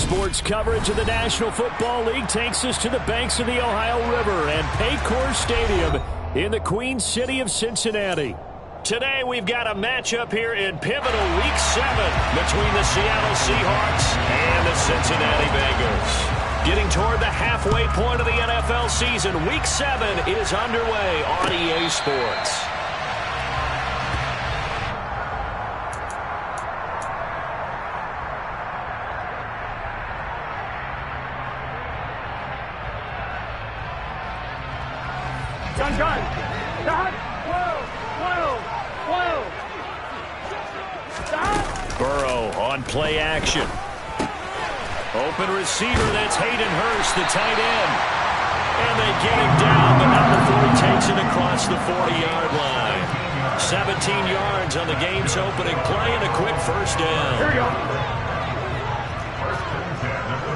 Sports coverage of the National Football League takes us to the banks of the Ohio River and Paycor Stadium in the Queen City of Cincinnati. Today we've got a matchup here in pivotal Week 7 between the Seattle Seahawks and the Cincinnati Bengals. Getting toward the halfway point of the NFL season, Week 7 is underway on EA Sports. Burrow on play action. Open receiver, that's Hayden Hurst, the tight end. And they get him down, but not before he takes it across the 40-yard line. 17 yards on the game's opening play and a quick first down. Here we go.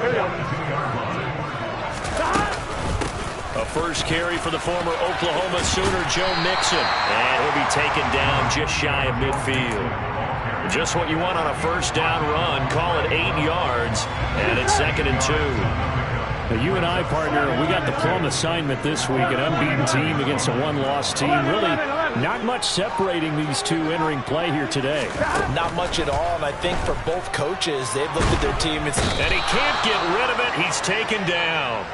Here we go. A first carry for the former Oklahoma Sooner, Joe Mixon. And he'll be taken down just shy of midfield. Just what you want on a first down run. Call it 8 yards, and it's 2nd and 2. Now you and I, partner, we got the plum assignment this week, an unbeaten team against a one-loss team. Really not much separating these two entering play here today. Not much at all, and I think for both coaches, they've looked at their team. And he can't get rid of it. He's taken down.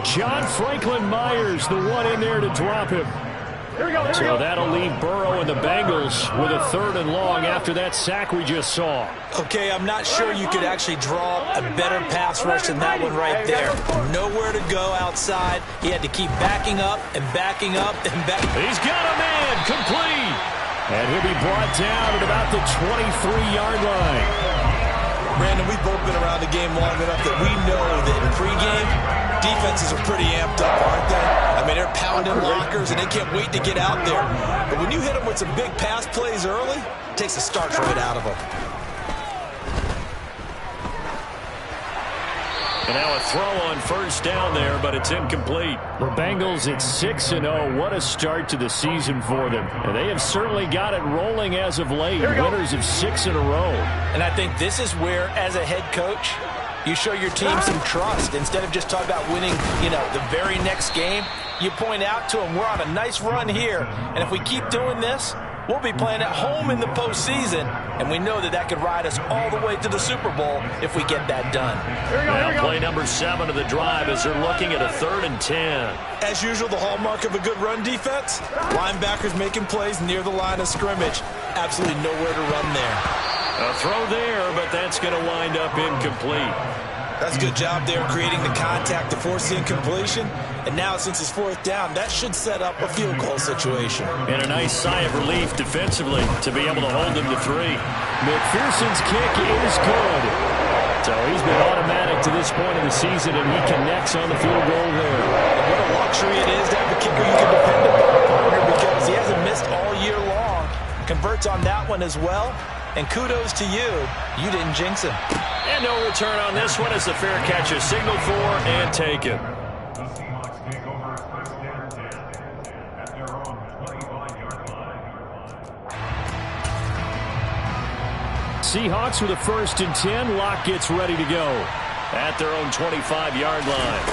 John Franklin Myers, the one in there to drop him. Here we go. So that'll leave Burrow and the Bengals with a 3rd and long after that sack we just saw. Okay, I'm not sure you could actually draw a better pass rush than that one right there. Nowhere to go outside. He had to keep backing up and backing up and back. He's got a man complete. And he'll be brought down at about the 23-yard line. Brandon, we've both been around the game long enough that we know that in pregame, defenses are pretty amped up, aren't they? I mean, they're pounding lockers, and they can't wait to get out there. But when you hit them with some big pass plays early, it takes the starch right out of them. And now a throw on first down there, but it's incomplete. The Bengals at 6-0. What a start to the season for them. And they have certainly got it rolling as of late. Winners of 6 in a row. And I think this is where, as a head coach, you show your team some trust. Instead of just talking about winning, the very next game, you point out to them, we're on a nice run here. And if we keep doing this, we'll be playing at home in the postseason, and we know that could ride us all the way to the Super Bowl if we get that done. Now play number 7 of the drive as they're looking at a 3rd and 10. As usual, the hallmark of a good run defense, linebackers making plays near the line of scrimmage. Absolutely nowhere to run there. A throw there, but that's going to wind up incomplete. That's a good job there creating the contact to force the incompletion. And now, since it's 4th down, that should set up a field goal situation. And a nice sigh of relief defensively to be able to hold them to 3. McPherson's kick is good. So he's been automatic to this point of the season, and he connects on the field goal there. And what a luxury it is to have a kicker you can depend upon, partner, because he hasn't missed all year long. Converts on that one as well. And kudos to you. You didn't jinx him. And no return on this one as the fair catch is signaled for and taken. Seahawks with a 1st and 10. Locke gets ready to go at their own 25-yard line.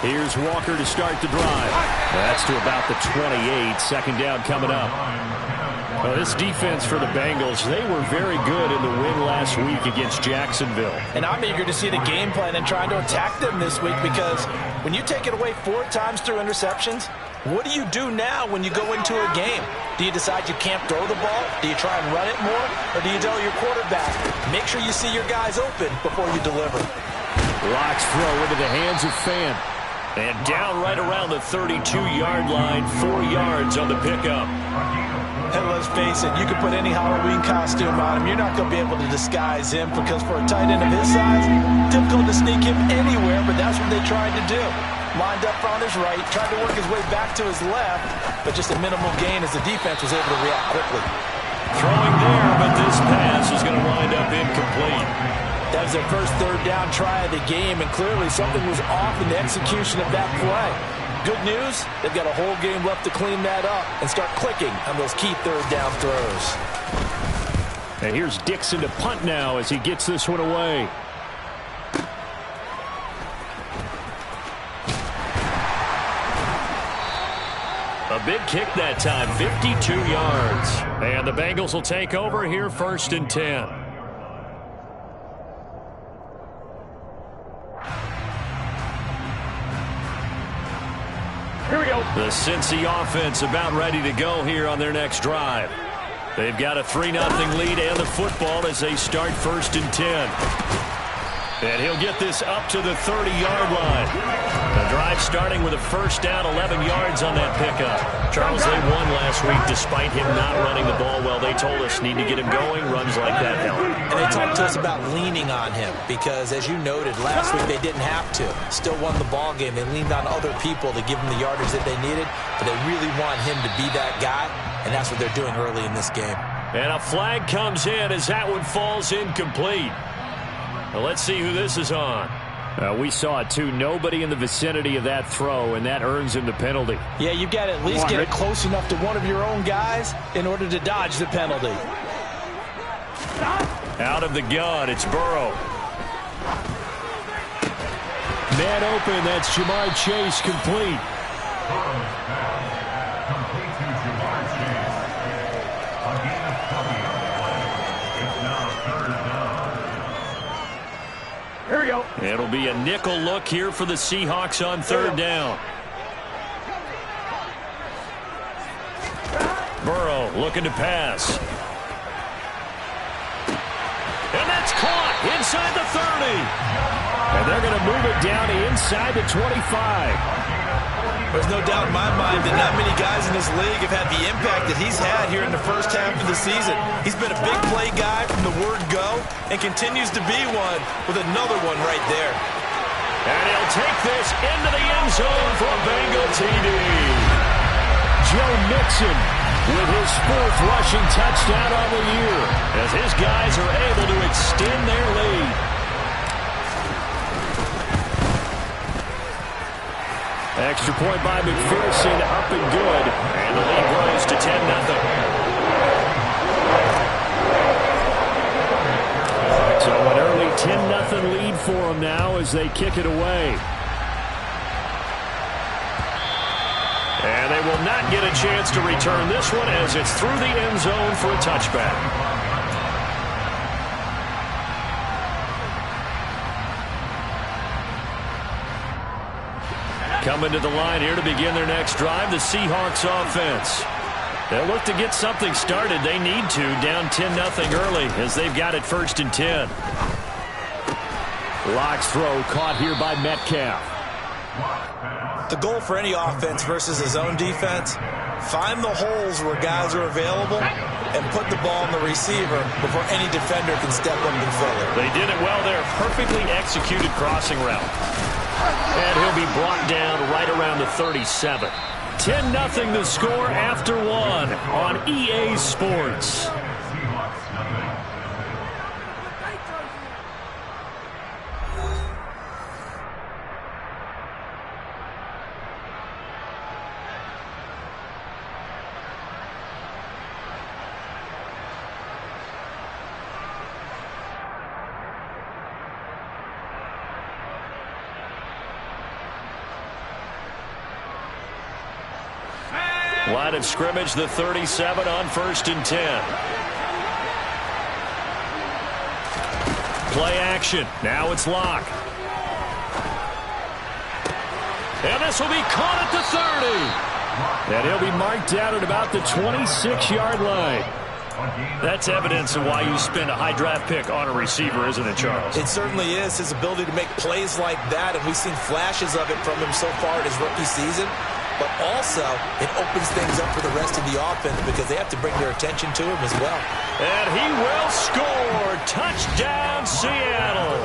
Here's Walker to start the drive. That's to about the 28. 2nd down coming up. Well, this defense for the Bengals, they were very good in the win last week against Jacksonville. And I'm eager to see the game plan and trying to attack them this week, because when you take it away 4 times through interceptions, what do you do now when you go into a game? Do you decide you can't throw the ball? Do you try and run it more? Or do you tell your quarterback, make sure you see your guys open before you deliver? Locke's throw into the hands of Fan. And down right around the 32-yard line, 4 yards on the pickup. And let's face it, you can put any Halloween costume on him. You're not going to be able to disguise him, because for a tight end of his size, difficult to sneak him anywhere, but that's what they tried to do. Lined up on his right, tried to work his way back to his left, but just a minimal gain as the defense was able to react quickly. Throwing there, but this pass is going to wind up incomplete. That was their first 3rd down try of the game, and clearly something was off in the execution of that play. Good news, they've got a whole game left to clean that up and start clicking on those key 3rd down throws. And here's Dixon to punt now as he gets this one away. A big kick that time, 52 yards. And the Bengals will take over here, 1st and 10. Here we go. The Cincy offense about ready to go here on their next drive. They've got a 3-0 lead and the football as they start 1st and 10. And he'll get this up to the 30-yard line. The drive starting with a 1st down, 11 yards on that pickup. Charles, they won last week despite him not running the ball well. They told us need to get him going. Runs like that help. And they talked to us about leaning on him because, as you noted, last week they didn't have to. Still won the ball game. They leaned on other people to give them the yardage that they needed, but they really want him to be that guy, and that's what they're doing early in this game. And a flag comes in as that one falls incomplete. Well, let's see who this is on. We saw it, too. Nobody in the vicinity of that throw, and that earns him the penalty. Yeah, you've got to at least get it close enough to one of your own guys in order to dodge the penalty. Out of the gun, it's Burrow. Man open, that's Jamar Chase complete. Here we go. It'll be a nickel look here for the Seahawks on 3rd down. Burrow looking to pass. And that's caught inside the 30. And they're going to move it down inside the 25. There's no doubt in my mind that not many guys in this league have had the impact that he's had here in the first half of the season. He's been a big play guy from the word go and continues to be one with another one right there. And he'll take this into the end zone for a Bengal TD. Joe Mixon with his 4th rushing touchdown on the year as his guys are able to extend their lead. Extra point by McPherson, up and good. And the lead grows to 10-0. So an early 10-0 lead for them now as they kick it away. And they will not get a chance to return this one as it's through the end zone for a touchback. Coming to the line here to begin their next drive, the Seahawks offense. They'll look to get something started. They need to, down 10-0 early as they've got it 1st and 10. Locke's throw caught here by Metcalf. The goal for any offense versus his own defense, find the holes where guys are available and put the ball on the receiver before any defender can step up and fill it. They did it well there. Perfectly executed crossing route. And he'll be brought down right around the 37. 10-0 the score after 1 on EA Sports. Line of scrimmage, the 37 on 1st and 10. Play action. Now it's Locke. And this will be caught at the 30. And he'll be marked down at about the 26-yard line. That's evidence of why you spend a high draft pick on a receiver, isn't it, Charles? It certainly is. His ability to make plays like that, and we've seen flashes of it from him so far in his rookie season. But also, it opens things up for the rest of the offense because they have to bring their attention to him as well. And he will score. Touchdown, Seattle.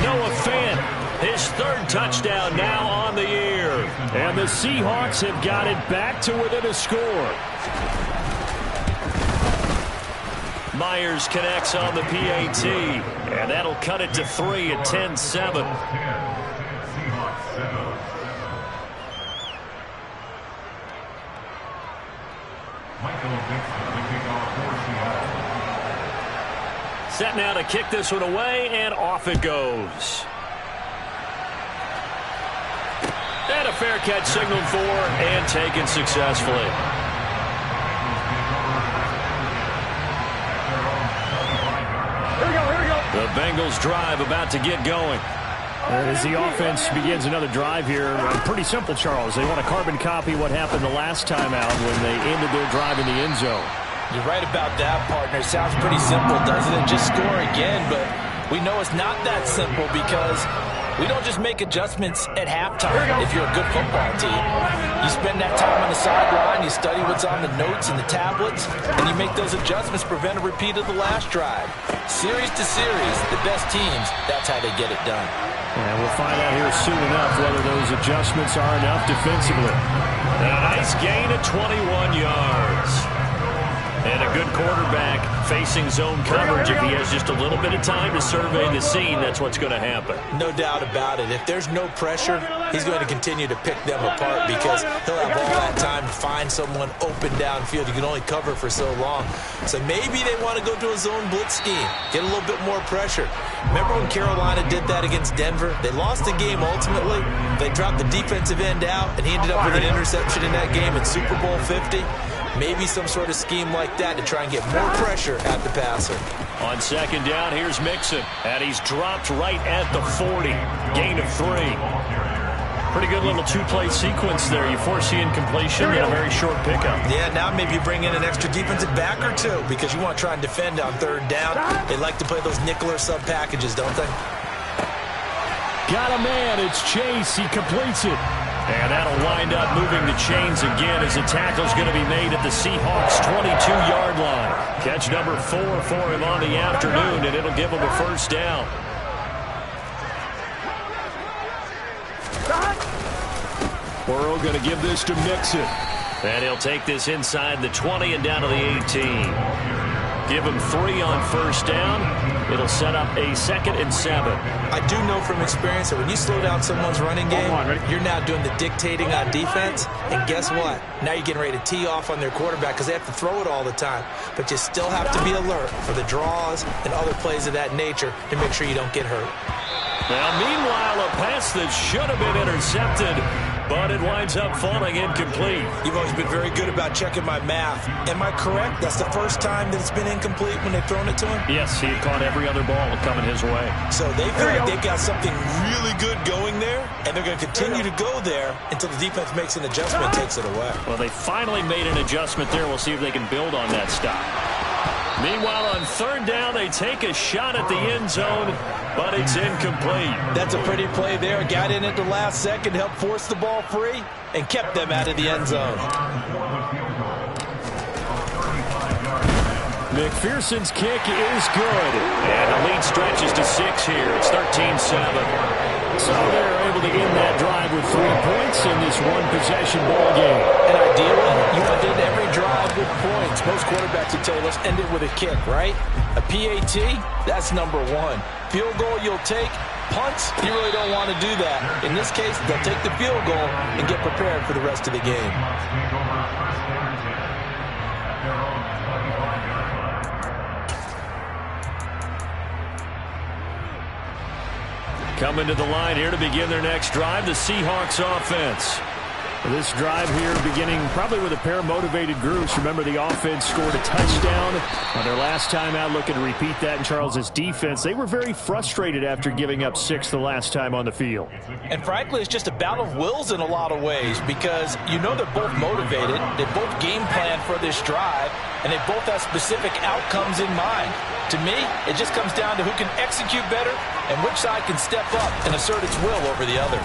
Noah Fant, his 3rd touchdown now on the year. And the Seahawks have got it back to within a score. Myers connects on the PAT. And that'll cut it to 3 at 10-7. Set now to kick this one away, and off it goes. And a fair catch signaled for and taken successfully. The Bengals drive about to get going. As the offense begins another drive here, pretty simple, Charles. They want to carbon copy what happened the last time out when they ended their drive in the end zone. You're right about that, partner. Sounds pretty simple, doesn't it? Just score again, but we know it's not that simple because we don't just make adjustments at halftime if you're a good football team. You spend that time on the sideline, you study what's on the notes and the tablets, and you make those adjustments to prevent a repeat of the last drive. Series to series, the best teams, that's how they get it done. And we'll find out here soon enough whether those adjustments are enough defensively. And a nice gain of 21 yards. And a good quarterback facing zone coverage. If he has just a little bit of time to survey the scene, that's what's going to happen. No doubt about it. If there's no pressure, he's going to continue to pick them apart because he'll have all that time to find someone open downfield. You can only cover for so long. So maybe they want to go to a zone blitz scheme, get a little bit more pressure. Remember when Carolina did that against Denver? They lost the game ultimately. They dropped the defensive end out, and he ended up with an interception in that game in Super Bowl 50. Maybe some sort of scheme like that to try and get more pressure at the passer. On second down, here's Mixon. And he's dropped right at the 40. Gain of 3. Pretty good little two-play sequence there. You force the incompletion and a very short pickup. Yeah, now maybe you bring in an extra defensive back or two because you want to try and defend on third down. They like to play those nickel or sub packages, don't they? Got a man. It's Chase. He completes it. And that'll wind up moving the chains again as the tackle's going to be made at the Seahawks' 22-yard line. Catch number 4 for him on the afternoon, and it'll give him a first down. Burrow going to give this to Mixon. And he'll take this inside the 20 and down to the 18. Give him 3 on first down. It'll set up a 2nd and 7. I do know from experience that when you slow down someone's running game, you're now doing the dictating on defense. And guess what? Now you're getting ready to tee off on their quarterback because they have to throw it all the time. But you still have to be alert for the draws and other plays of that nature to make sure you don't get hurt. Now, meanwhile, a pass that should have been intercepted, but it winds up falling incomplete. You've always been very good about checking my math. Am I correct? That's the first time that it's been incomplete when they've thrown it to him? Yes, he had caught every other ball coming his way. So they feel like they've got something really good going there, and they're going to continue to go there until the defense makes an adjustment and takes it away. Well, they finally made an adjustment there. We'll see if they can build on that stop. Meanwhile, on third down, they take a shot at the end zone, but it's incomplete. That's a pretty play there. Got in at the last second, helped force the ball free, and kept them out of the end zone. McPherson's kick is good. And the lead stretches to 6 here. It's 13-7. So they're able to end that drive with 3 points in this one-possession ball game. And ideally, you want to end every drive with points. Most quarterbacks would tell us end it with a kick, right? A PAT, that's number 1. Field goal you'll take. Punts, you really don't want to do that. In this case, they'll take the field goal and get prepared for the rest of the game. Coming to the line here to begin their next drive, the Seahawks offense. This drive here beginning probably with a pair of motivated groups. Remember, the offense scored a touchdown on their last time out, looking to repeat that in Charles's defense. They were very frustrated after giving up 6 the last time on the field. And frankly, it's just a battle of wills in a lot of ways because you know they're both motivated, they both game plan for this drive, and they both have specific outcomes in mind. To me, it just comes down to who can execute better and which side can step up and assert its will over the other.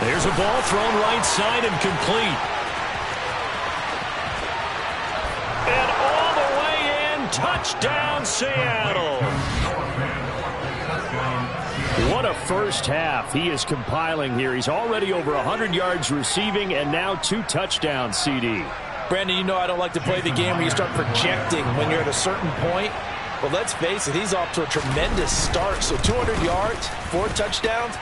There's a ball thrown right side and complete. And all the way in, touchdown Seattle. What a first half he is compiling here. He's already over 100 yards receiving and now 2 touchdowns, CD. Brandon, you know I don't like to play the game where you start projecting when you're at a certain point. But let's face it, he's off to a tremendous start. So 200 yards, 4 touchdowns.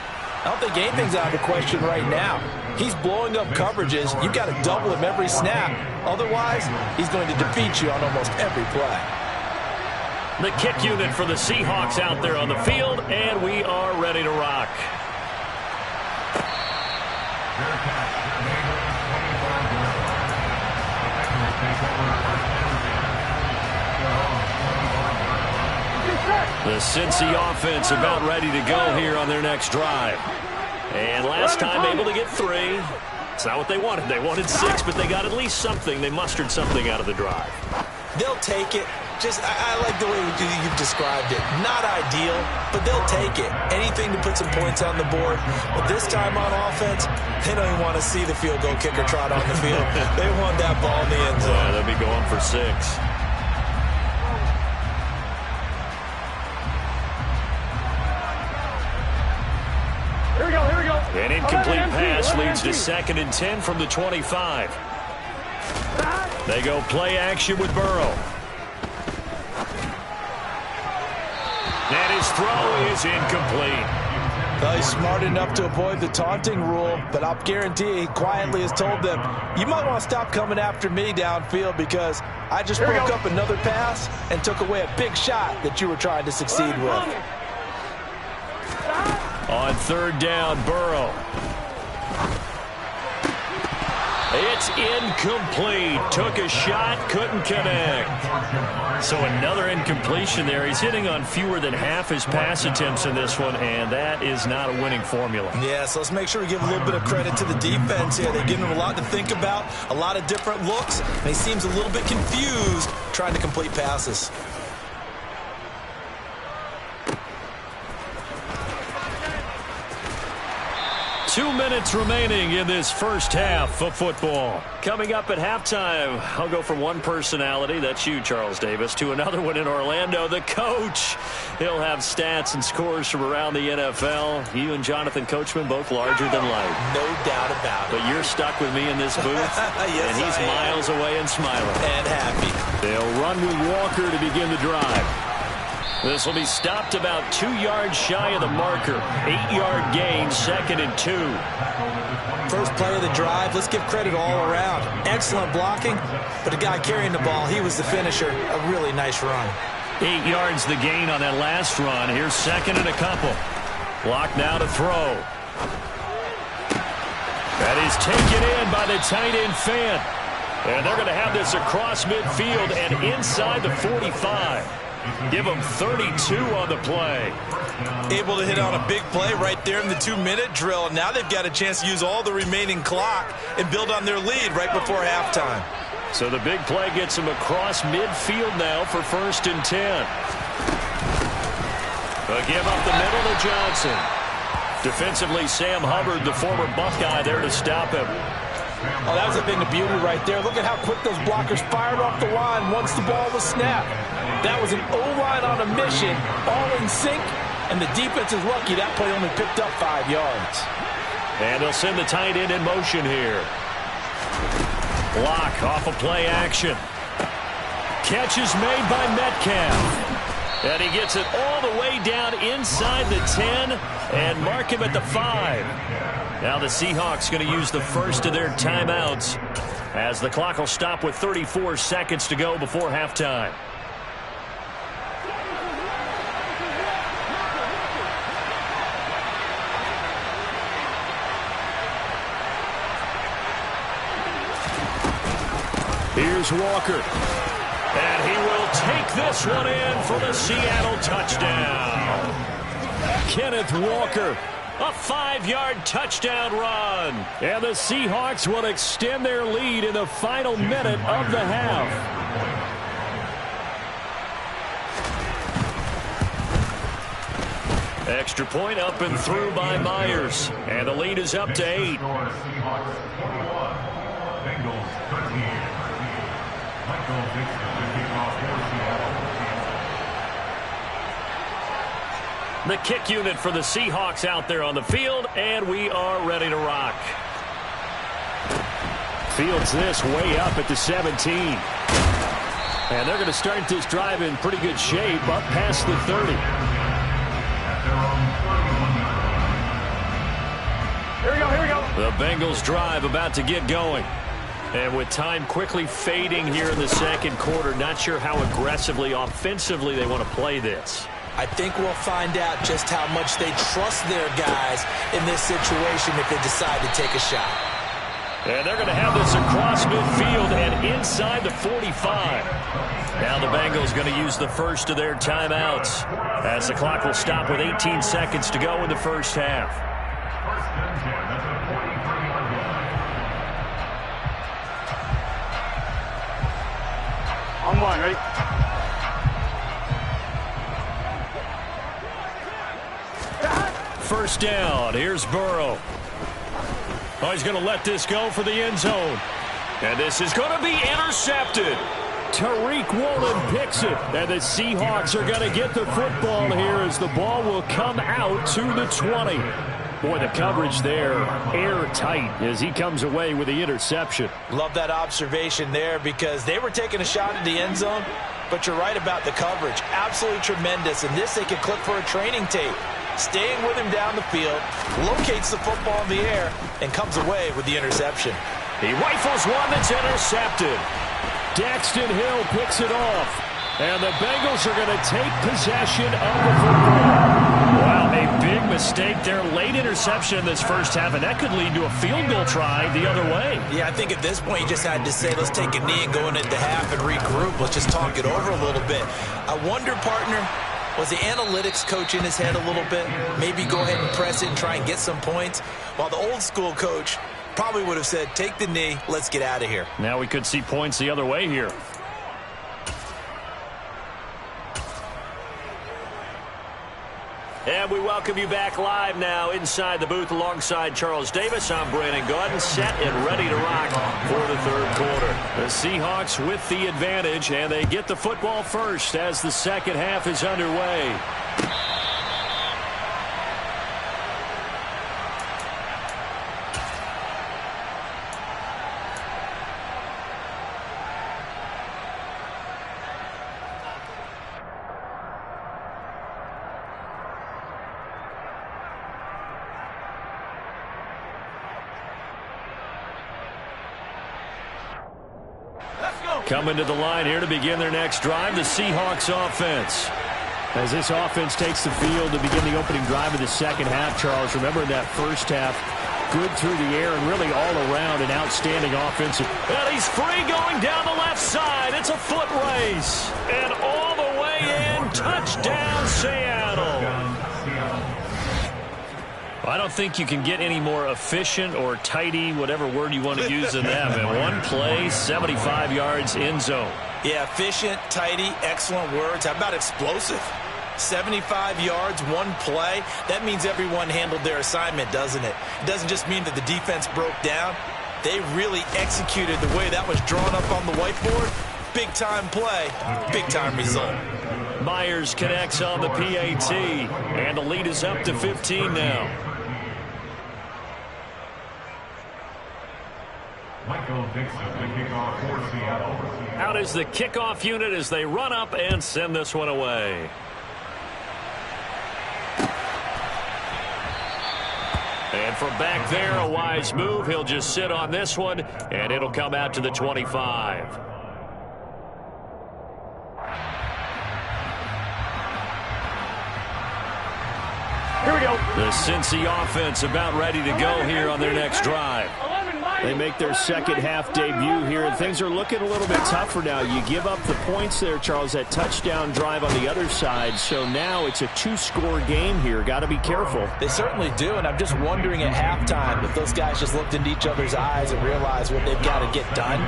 I don't think anything's out of the question right now. He's blowing up coverages. You've got to double him every snap. Otherwise, he's going to defeat you on almost every play. The kick unit for the Seahawks out there on the field, and we are ready to rock. The Cincy offense about ready to go here on their next drive. And last time able to get 3. It's not what they wanted. They wanted 6, but they got at least something. They mustered something out of the drive. They'll take it. I like the way you've described it. Not ideal, but they'll take it. Anything to put some points on the board. But this time on offense, they don't even want to see the field goal kicker trot on the field. They want that ball in the end zone. Yeah, they'll be going for 6. Here we go, here we go. An incomplete pass leads to 2nd and 10 from the 25. They go play action with Burrow. And his throw is incomplete. Well, he's smart enough to avoid the taunting rule, but I'll guarantee he quietly has told them, you might want to stop coming after me downfield because I just broke up another pass and took away a big shot that you were trying to succeed with. On 3rd down, Burrow. It's incomplete. Took a shot, couldn't connect. So another incompletion there. He's hitting on fewer than half his pass attempts in this one, and that is not a winning formula. Yeah, so let's make sure we give a little bit of credit to the defense here. They're giving him a lot to think about, a lot of different looks, and he seems a little bit confused trying to complete passes. 2 minutes remaining in this first half of football. Coming up at halftime, I'll go from one personality, that's you, Charles Davis, to another one in Orlando, the coach. He'll have stats and scores from around the NFL. You and Jonathan Coachman both larger than life. No doubt about it. But you're stuck with me in this booth, yes, and he's miles away and smiling. And happy. They'll run with Walker to begin the drive. This will be stopped about 2 yards shy of the marker. 8-yard gain, 2nd and 2. First play of the drive, let's give credit all around. Excellent blocking, but the guy carrying the ball, he was the finisher. A really nice run. 8 yards the gain on that last run. Here's 2nd and a couple. Block now to throw. That is taken in by the tight end Fant. And they're going to have this across midfield and inside the 45. Give them 32 on the play. Able to hit on a big play right there in the 2-minute drill. Now they've got a chance to use all the remaining clock and build on their lead right before halftime. So the big play gets them across midfield now for 1st and 10. They'll give up the middle to Johnson. Defensively, Sam Hubbard, the former Buckeye, there to stop him. Oh, that was a thing of beauty right there. Look at how quick those blockers fired off the line once the ball was snapped. That was an O-line on a mission, all in sync, and the defense is lucky that play only picked up 5 yards. And they'll send the tight end in motion here. Block off of play action. Catch is made by Metcalf. And he gets it all the way down inside the 10 and mark him at the 5. Now the Seahawks going to use the first of their timeouts as the clock will stop with 34 seconds to go before halftime. Here's Walker. And he will take this one in for the Seattle touchdown. Kenneth Walker, a 5-yard touchdown run. And the Seahawks will extend their lead in the final minute of the half. Extra point up and through by Myers. And the lead is up to 8. The kick unit for the Seahawks out there on the field, and we are ready to rock. Fields this way up at the 17. And they're going to start this drive in pretty good shape, up past the 30. Here we go, here we go. The Bengals drive about to get going. And with time quickly fading here in the second quarter, not sure how aggressively, offensively they want to play this. I think we'll find out just how much they trust their guys in this situation if they decide to take a shot. And they're going to have this across midfield and inside the 45. Now the Bengals going to use the first of their timeouts as the clock will stop with 18 seconds to go in the first half. On one, ready? First down. Here's Burrow. Oh, he's going to let this go for the end zone. And this is going to be intercepted. Tariq Woolen picks it. And the Seahawks are going to get the football here as the ball will come out to the 20. Boy, the coverage there airtight as he comes away with the interception. Love that observation there because they were taking a shot at the end zone, but you're right about the coverage. Absolutely tremendous. And this they could clip for a training tape. Staying with him down the field, locates the football in the air, and comes away with the interception. He rifles one that's intercepted. Daxton Hill picks it off. And the Bengals are going to take possession of the football. Wow, a big mistake there. Late interception in this first half, and that could lead to a field goal try the other way. Yeah, I think at this point you just had to say, let's take a knee and go into the half and regroup. Let's just talk it over a little bit. I wonder, partner, was the analytics coach in his head a little bit? Maybe go ahead and press it and try and get some points? While the old school coach probably would have said, take the knee, let's get out of here. Now we could see points the other way here. And we welcome you back live now inside the booth alongside Charles Davis. I'm Brandon Gaudin, set and ready to rock for the third quarter. The Seahawks with the advantage, and they get the football first as the second half is underway. Coming to the line here to begin their next drive, the Seahawks offense. As this offense takes the field to begin the opening drive of the second half, Charles, remember in that first half, good through the air and really all around an outstanding offensive. And he's free going down the left side. It's a foot race. And all the way in, touchdown Seattle. I don't think you can get any more efficient or tidy, whatever word you want to use in that. And one play, 75 yards in zone. Yeah, efficient, tidy, excellent words. How about explosive? 75 yards, one play. That means everyone handled their assignment, doesn't it? It doesn't just mean that the defense broke down. They really executed the way that was drawn up on the whiteboard. Big-time play, big-time result. Myers connects on the PAT, and the lead is up to 15 now. Out is the kickoff unit as they run up and send this one away. And from back there, a wise move. He'll just sit on this one, and it'll come out to the 25. Here we go. The Cincy offense about ready to go here on their next drive. They make their second half debut here, and things are looking a little bit tougher now. You give up the points there, Charles, that touchdown drive on the other side. So now it's a two-score game here. Got to be careful. They certainly do, and I'm just wondering at halftime if those guys just looked into each other's eyes and realized what they've got to get done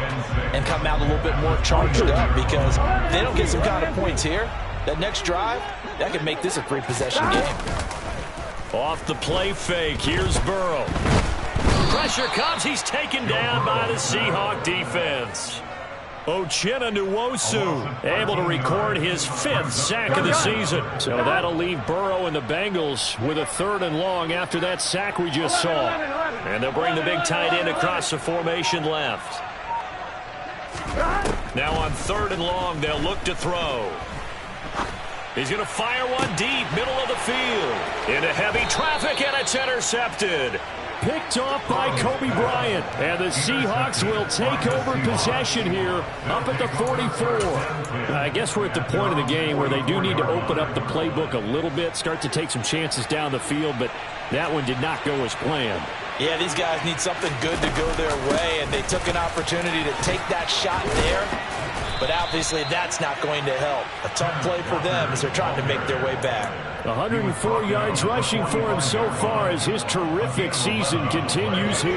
and come out a little bit more charged up, because if they don't get some kind of points here, that next drive, that could make this a three-possession game. Off the play fake, here's Burrow. Pressure comes. He's taken down by the Seahawk defense. Uchenna Nwosu able to record his 5th sack of the season. So that'll leave Burrow and the Bengals with a 3rd and long after that sack we just saw. And they'll bring the big tight end across the formation left. Now on 3rd and long, they'll look to throw. He's going to fire one deep, middle of the field. Into heavy traffic, and it's intercepted. Picked off by Kobe Bryant. And the Seahawks will take over possession here up at the 44. I guess we're at the point of the game where they do need to open up the playbook a little bit, start to take some chances down the field, but that one did not go as planned. Yeah, these guys need something good to go their way, and they took an opportunity to take that shot there. But obviously that's not going to help. A tough play for them as they're trying to make their way back. 104 yards rushing for him so far as his terrific season continues here.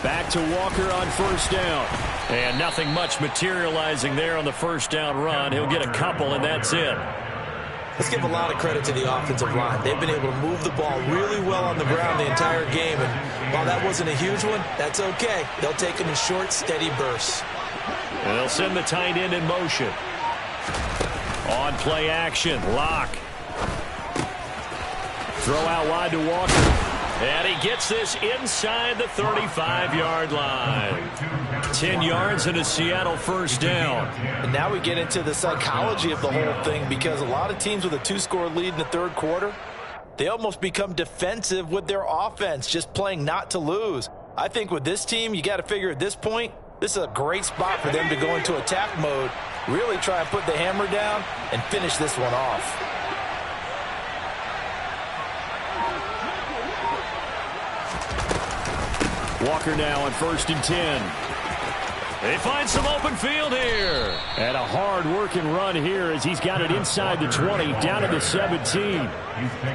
Back to Walker on first down. And nothing much materializing there on the first down run. He'll get a couple, and that's it. Let's give a lot of credit to the offensive line. They've been able to move the ball really well on the ground the entire game. And while that wasn't a huge one, that's okay. They'll take them in short, steady bursts. And they'll send the tight end in motion. On play action, Lock. Throw out wide to Walker. And he gets this inside the 35-yard line. 10 yards and a Seattle first down. And now we get into the psychology of the whole thing, because a lot of teams with a 2-score lead in the third quarter, they almost become defensive with their offense, just playing not to lose. I think with this team, you got to figure at this point, this is a great spot for them to go into attack mode, really try and put the hammer down and finish this one off. Walker now on 1st and 10. They find some open field here. And a hard-working run here as he's got it inside the 20, down to the 17.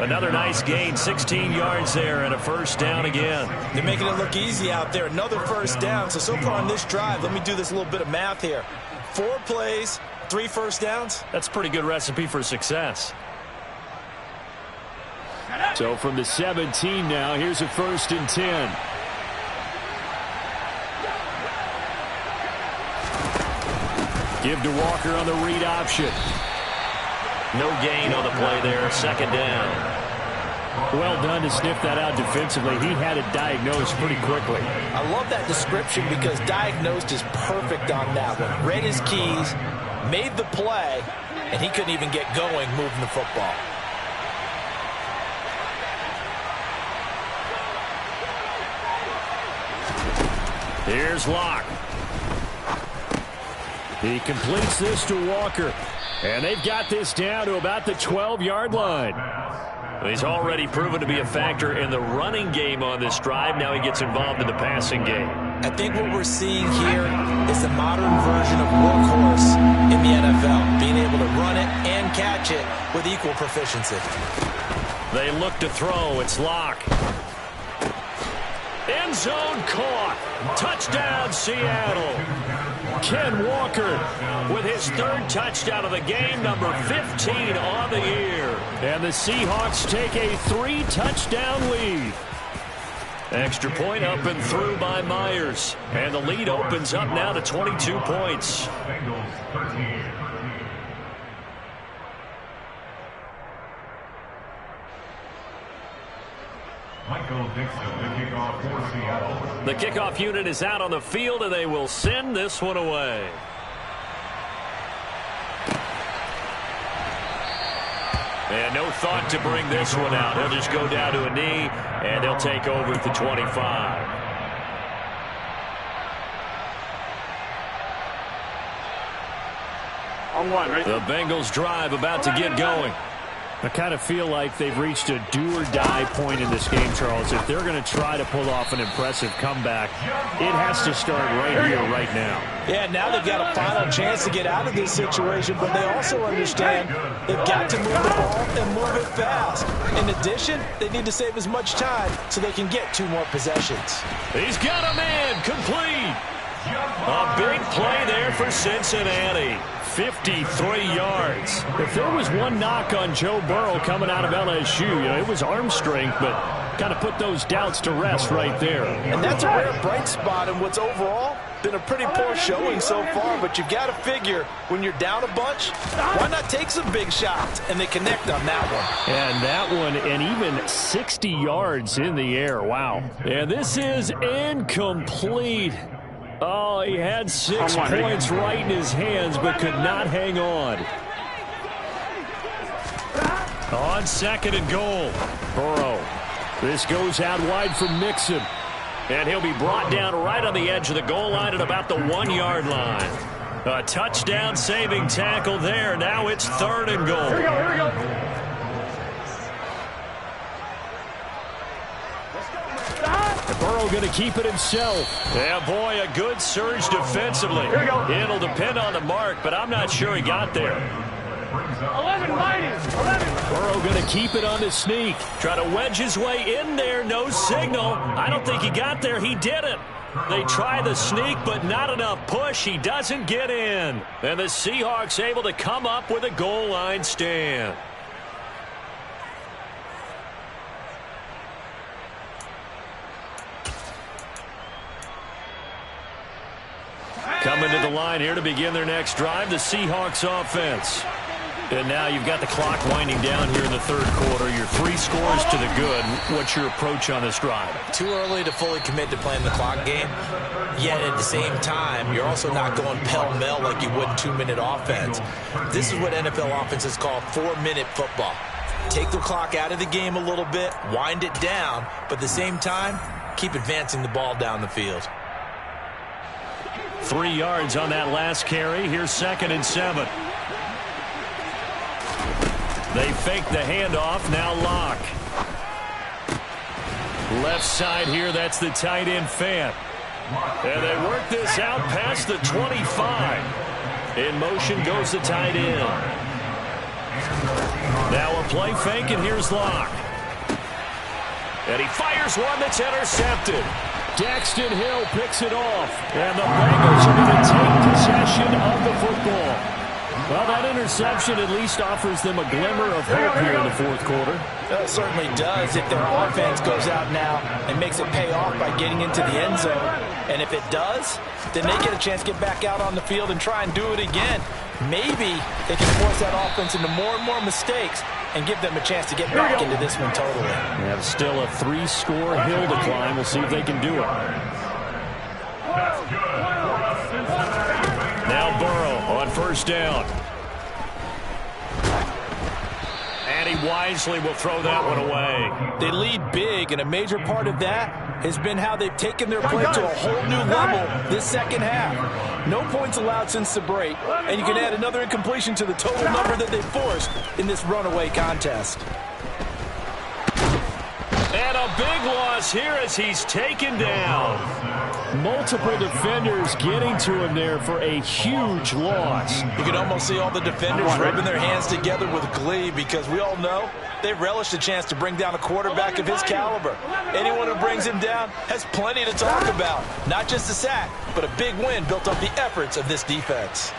Another nice gain, 16 yards there, and a first down again. They're making it look easy out there. Another first down. So far on this drive, let me do this little bit of math here. 4 plays, 3 first downs. That's a pretty good recipe for success. So from the 17 now, here's a 1st and 10. Give to Walker on the read option. No gain on the play there. Second down. Well done to sniff that out defensively. He had it diagnosed pretty quickly. I love that description because diagnosed is perfect on that one. Read his keys, made the play, and he couldn't even get going moving the football. Here's Locke. He completes this to Walker. And they've got this down to about the 12-yard line. He's already proven to be a factor in the running game on this drive. Now he gets involved in the passing game. I think what we're seeing here is the modern version of workhorse in the NFL, being able to run it and catch it with equal proficiency. They look to throw. It's Locke. End zone caught. Touchdown, Seattle. Ken Walker with his 3rd touchdown of the game, number 15 on the year. And the Seahawks take a 3-touchdown lead. Extra point up and through by Myers. And the lead opens up now to 22 points. The kickoff unit is out on the field, and they will send this one away. And no thought to bring this one out. He'll just go down to a knee, and they'll take over at the 25. On 1, right? The Bengals drive about to get going. I kind of feel like they've reached a do-or-die point in this game, Charles. If they're going to try to pull off an impressive comeback, it has to start right here, right now. Yeah, now they've got a final chance to get out of this situation, but they also understand they've got to move the ball and move it fast. In addition, they need to save as much time so they can get 2 more possessions. He's got a man complete. A big play there for Cincinnati. 53 yards. If there was one knock on Joe Burrow coming out of LSU, it was arm strength, but kind of put those doubts to rest right there. And that's a rare bright spot in what's overall been a pretty poor showing so far, but you've got to figure when you're down a bunch, why not take some big shots? And they connect on that one. And that one, and even 60 yards in the air. Wow. And this is incomplete. Oh, he had 6 points right in his hands, but could not hang on. On 2nd and goal, Burrow. This goes out wide for Mixon. And he'll be brought down right on the edge of the goal line at about the 1-yard line. A touchdown-saving tackle there. Now it's 3rd and goal. Here we go, here we go. Burrow going to keep it himself. Yeah, boy, a good surge defensively. Here we go. It'll depend on the mark, but I'm not sure he got there. 11 mighty. 11. Burrow going to keep it on the sneak. Try to wedge his way in there. No signal. I don't think he got there. He didn't. They try the sneak, but not enough push. He doesn't get in. And the Seahawks able to come up with a goal line stand. Coming to the line here to begin their next drive, the Seahawks offense. And now you've got the clock winding down here in the 3rd quarter. You're 3 scores to the good. What's your approach on this drive? Too early to fully commit to playing the clock game. Yet at the same time, you're also not going pell-mell like you would 2-minute offense. This is what NFL offenses call 4-minute football. Take the clock out of the game a little bit, wind it down, but at the same time, keep advancing the ball down the field. 3 yards on that last carry. Here's 2nd and 7. They fake the handoff. Now Locke. Left side here, that's the tight end Fant. And they work this out past the 25. In motion goes the tight end. Now a play fake, and here's Locke. And he fires one that's intercepted. Daxton Hill picks it off. And the Bengals are going to take possession of the football. Well, that interception at least offers them a glimmer of hope here in the 4th quarter. It certainly does if their offense goes out now and makes it pay off by getting into the end zone. And if it does, then they get a chance to get back out on the field and try and do it again. Maybe they can force that offense into more and more mistakes and give them a chance to get back into this one totally. They have still a 3-score hill to climb. We'll see if they can do it. Now Burrow on 1st down. And he wisely will throw that one away. They lead big, and a major part of that has been how they've taken their play to a whole new level this 2nd half. No points allowed since the break, and you can add another incompletion to the total number that they forced in this runaway contest. And a big loss here as he's taken down. Multiple defenders getting to him there for a huge loss. You can almost see all the defenders rubbing their hands together with glee because we all know they relish the chance to bring down a quarterback of his caliber. Anyone who brings him down has plenty to talk about. Not just a sack, but a big win built on the efforts of this defense.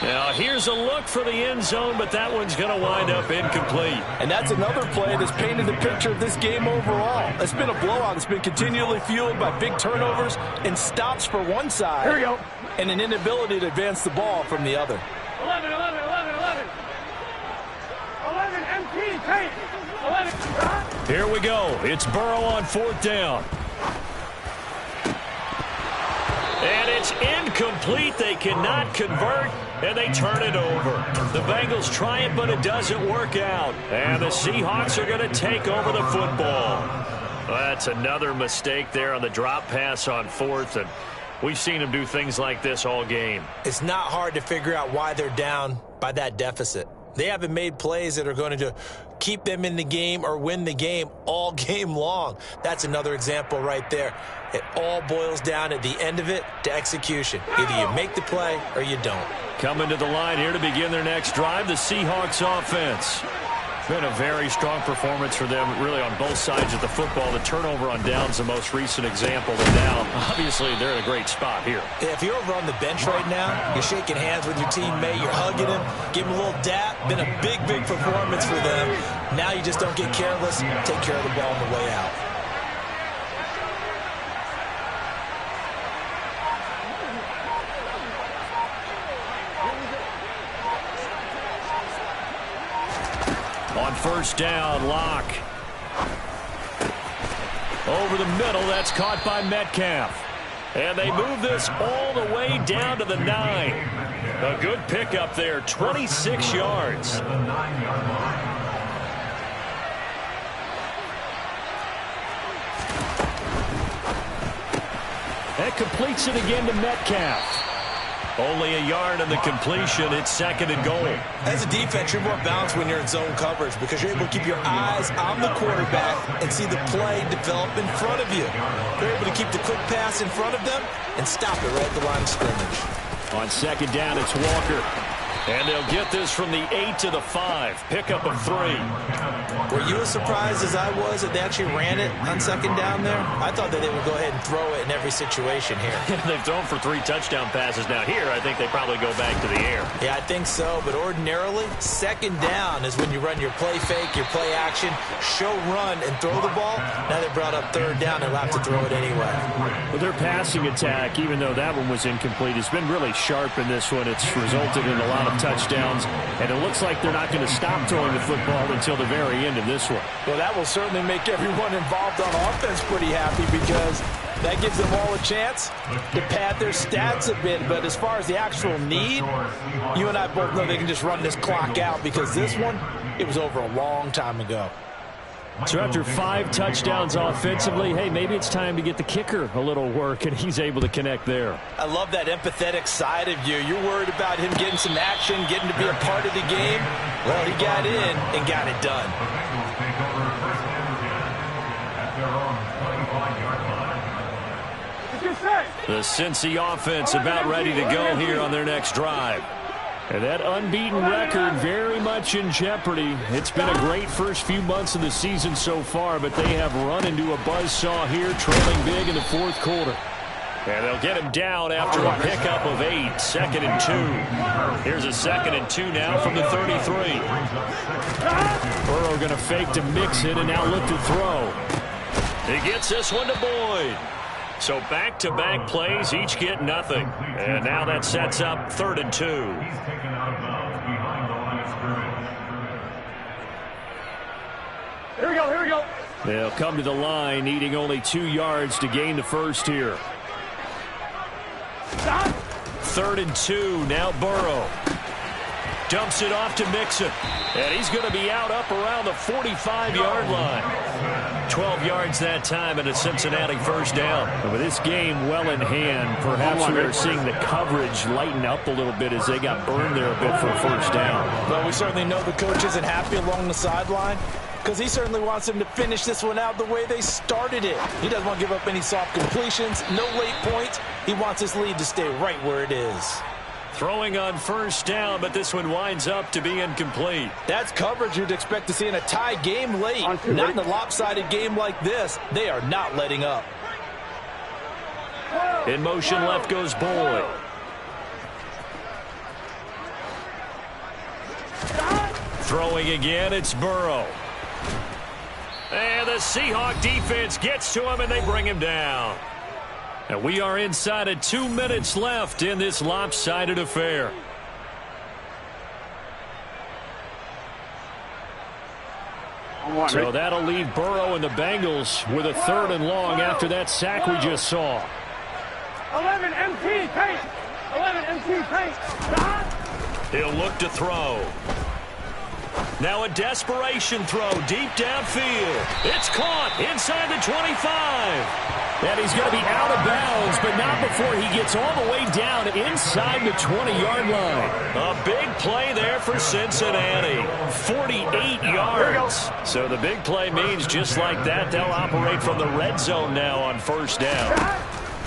Now here's a look for the end zone, but that one's going to wind up incomplete. And that's another play that's painted the picture of this game overall. It's been a blowout. It's been continually fueled by big turnovers and stops for one side. Here we go. And an inability to advance the ball from the other. 11, 11, 11, 11. 11 MP, paint. 11. Here we go. It's Burrow on 4th down. And it's incomplete. They cannot convert, and they turn it over. The Bengals try it, but it doesn't work out. And the Seahawks are going to take over the football. That's another mistake there on the drop pass on 4th, and we've seen them do things like this all game. It's not hard to figure out why they're down by that deficit. They haven't made plays that are going to keep them in the game or win the game all game long. That's another example right there. It all boils down at the end of it to execution. Either you make the play or you don't. Coming to the line here to begin their next drive, the Seahawks offense. Been a very strong performance for them, really, on both sides of the football. The turnover on downs, the most recent example. And now, obviously, they're in a great spot here. If you're over on the bench right now, you're shaking hands with your teammate, you're hugging him, give him a little dap. Been a big, big performance for them. Now you just don't get careless. Take care of the ball on the way out. On 1st down, Locke. Over the middle, that's caught by Metcalf. And they move this all the way down to the 9. A good pickup there, 26 yards. That completes it again to Metcalf. Only a yard on the completion. It's 2nd and goal. As a defense, you're more balanced when you're in zone coverage because you're able to keep your eyes on the quarterback and see the play develop in front of you. You're able to keep the quick pass in front of them and stop it right at the line of scrimmage. On 2nd down, it's Walker. And they'll get this from the 8 to the 5. Pickup of 3. Were you as surprised as I was that they actually ran it on 2nd down there? I thought that they would go ahead and throw it in every situation here. They've thrown for 3 touchdown passes now. Here, I think they probably go back to the air. Yeah, I think so. But ordinarily, 2nd down is when you run your play fake, your play action, show run, and throw the ball. Now they brought up 3rd down. They'll have to throw it anyway. Well, their passing attack, even though that one was incomplete, has been really sharp in this one. It's resulted in a lot of touchdowns, and it looks like they're not going to stop throwing the football until the very end of this one. Well, that will certainly make everyone involved on offense pretty happy because that gives them all a chance to pad their stats a bit. But as far as the actual need, you and I both know they can just run this clock out because this one, it was over a long time ago. So after 5 touchdowns offensively, hey, maybe it's time to get the kicker a little work, and he's able to connect there. I love that empathetic side of you. You're worried about him getting some action, getting to be a part of the game. Well, he got in and got it done. The Cincy offense about ready to go here on their next drive. And that unbeaten record very much in jeopardy. It's been a great first few months of the season so far, but they have run into a buzzsaw here, trailing big in the 4th quarter. And they'll get him down after a pickup of 8, 2nd and 2. Here's a 2nd and 2 now from the 33. Burrow going to fake to Mixon and now look to throw. He gets this one to Boyd. So back-to-back plays, each get nothing. And now that sets up 3rd and 2. Here we go, here we go. They'll come to the line, needing only 2 yards to gain the first here. Stop. 3rd and 2, now Burrow. Dumps it off to Mixon. And he's going to be out up around the 45-yard line. 12 yards that time and a Cincinnati first down. And with this game well in hand, perhaps we are seeing the coverage lighten up a little bit as they got burned there a bit for a first down. Well, we certainly know the coach isn't happy along the sideline because he certainly wants them to finish this one out the way they started it. He doesn't want to give up any soft completions, no late points. He wants his lead to stay right where it is. Throwing on first down, but this one winds up to be incomplete. That's coverage you'd expect to see in a tie game late. Not in a lopsided game like this. They are not letting up. In motion left goes Boyd. Throwing again, it's Burrow. And the Seahawk defense gets to him and they bring him down. And we are inside of 2 minutes left in this lopsided affair. So that'll leave Burrow and the Bengals with a 3rd and long after that sack we just saw. 11 MT paint. 11 MT paint. Stop. He'll look to throw. Now a desperation throw deep downfield. It's caught inside the 25. And he's going to be out of bounds, but not before he gets all the way down inside the 20-yard line. A big play there for Cincinnati. 48 yards. So the big play means just like that, they'll operate from the red zone now on first down.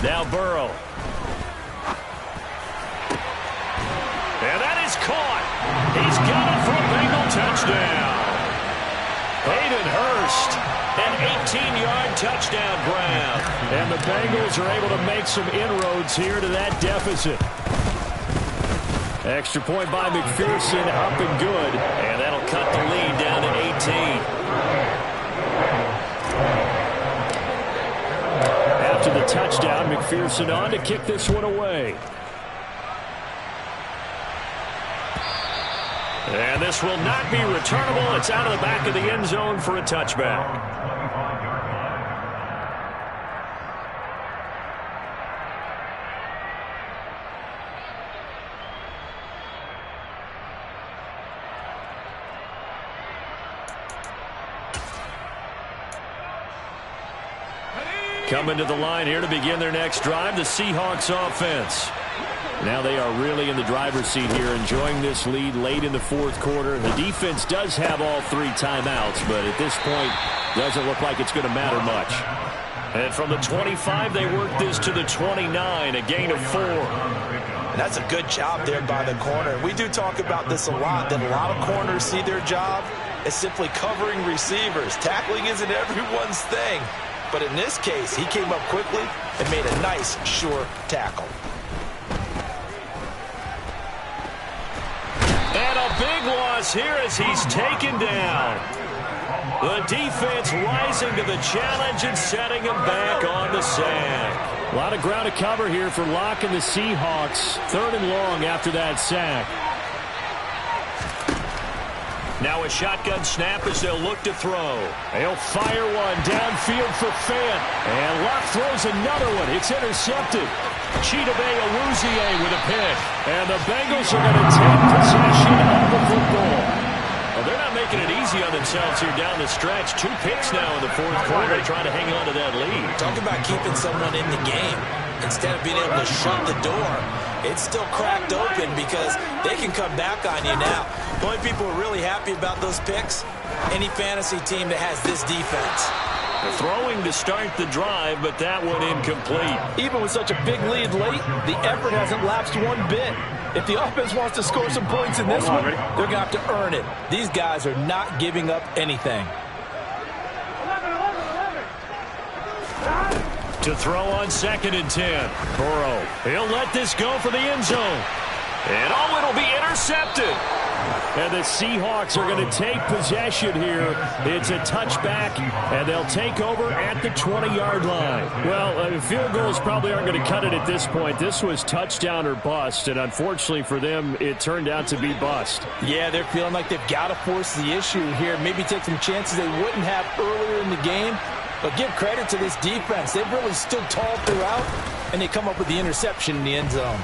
Now Burrow. And that is caught. He's got it for a Bengal touchdown. Hayden Hurst, an 18-yard touchdown grab. And the Bengals are able to make some inroads here to that deficit. Extra point by McPherson, up and good. And that'll cut the lead down to 18. After the touchdown, McPherson on to kick this one away. And this will not be returnable. It's out of the back of the end zone for a touchback. Coming to the line here to begin their next drive, the Seahawks offense. Now they are really in the driver's seat here, enjoying this lead late in the fourth quarter. The defense does have all 3 timeouts, but at this point, doesn't look like it's going to matter much. And from the 25, they work this to the 29, a gain of 4. And that's a good job there by the corner. We do talk about this a lot, that a lot of corners see their job as simply covering receivers. Tackling isn't everyone's thing. But in this case, he came up quickly and made a nice, sure tackle. And a big loss here as he's taken down. The defense rising to the challenge and setting him back on the sack. A lot of ground to cover here for Locke and the Seahawks. 3rd and long after that sack. Now a shotgun snap as they'll look to throw. They'll fire one downfield for Fant. And Locke throws another one. It's intercepted. Chidobe Awuzie with a pick. And the Bengals are going to take possession of the football. Well, they're not making it easy on themselves here down the stretch. 2 picks now in the fourth quarter trying to hang on to that lead. Talk about keeping someone in the game. Instead of being able to shut the door, it's still cracked open because they can come back on you now. The only people who are really happy about those picks, any fantasy team that has this defense. Throwing to start the drive, but that one incomplete. Even with such a big lead late, the effort hasn't lapsed one bit. If the offense wants to score some points in this one, they're going to have to earn it. These guys are not giving up anything. To throw on 2nd and 10. Burrow, he'll let this go for the end zone. And it'll be intercepted. And the Seahawks are going to take possession here. It's a touchback, and they'll take over at the 20-yard line. Well, field goals probably aren't going to cut it at this point. This was touchdown or bust, and unfortunately for them, it turned out to be bust. Yeah, they're feeling like they've got to force the issue here. Maybe take some chances they wouldn't have earlier in the game. But give credit to this defense. They've really stood tall throughout, and they come up with the interception in the end zone.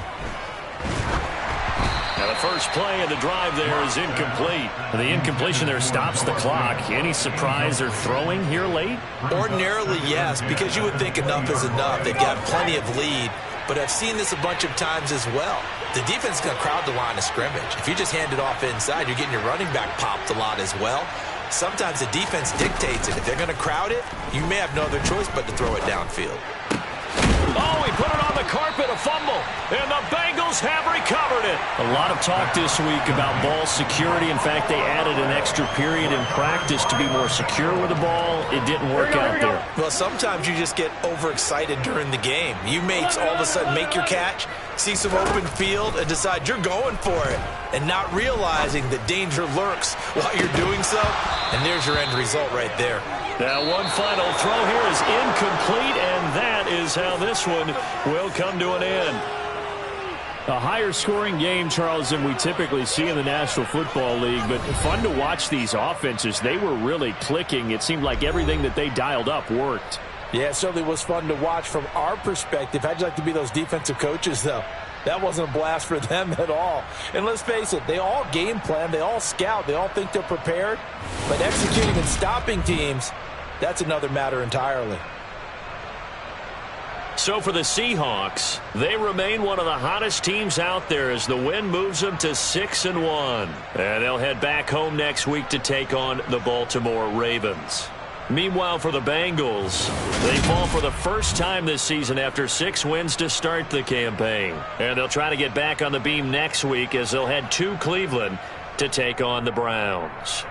Now the first play of the drive there is incomplete. And the incompletion there stops the clock. Any surprise they're throwing here late? Ordinarily, yes, because you would think enough is enough. They've got plenty of lead, but I've seen this a bunch of times as well. The defense is going to crowd the line of scrimmage. If you just hand it off inside, you're getting your running back popped a lot as well. Sometimes the defense dictates it. If they're going to crowd it, you may have no other choice but to throw it downfield. Oh, he put it on the carpet, a fumble, and the Bengals have recovered it. A lot of talk this week about ball security. In fact, they added an extra period in practice to be more secure with the ball. It didn't work out there. Well, sometimes you just get overexcited during the game. You may all of a sudden make your catch, see some open field, and decide you're going for it, and not realizing that danger lurks while you're doing so, and there's your end result right there. Now one final throw here is incomplete, and that is how this one will come to an end. A higher scoring game, Charles, than we typically see in the National Football League, but fun to watch these offenses. They were really clicking. It seemed like everything that they dialed up worked. Yeah, it certainly was fun to watch from our perspective. How'd you like to be those defensive coaches, though? That wasn't a blast for them at all. And let's face it, they all game plan, they all scout, they all think they're prepared. But executing and stopping teams, that's another matter entirely. So for the Seahawks, they remain one of the hottest teams out there as the win moves them to 6-1. And they'll head back home next week to take on the Baltimore Ravens. Meanwhile, for the Bengals, they fall for the first time this season after 6 wins to start the campaign. And they'll try to get back on the beam next week as they'll head to Cleveland to take on the Browns.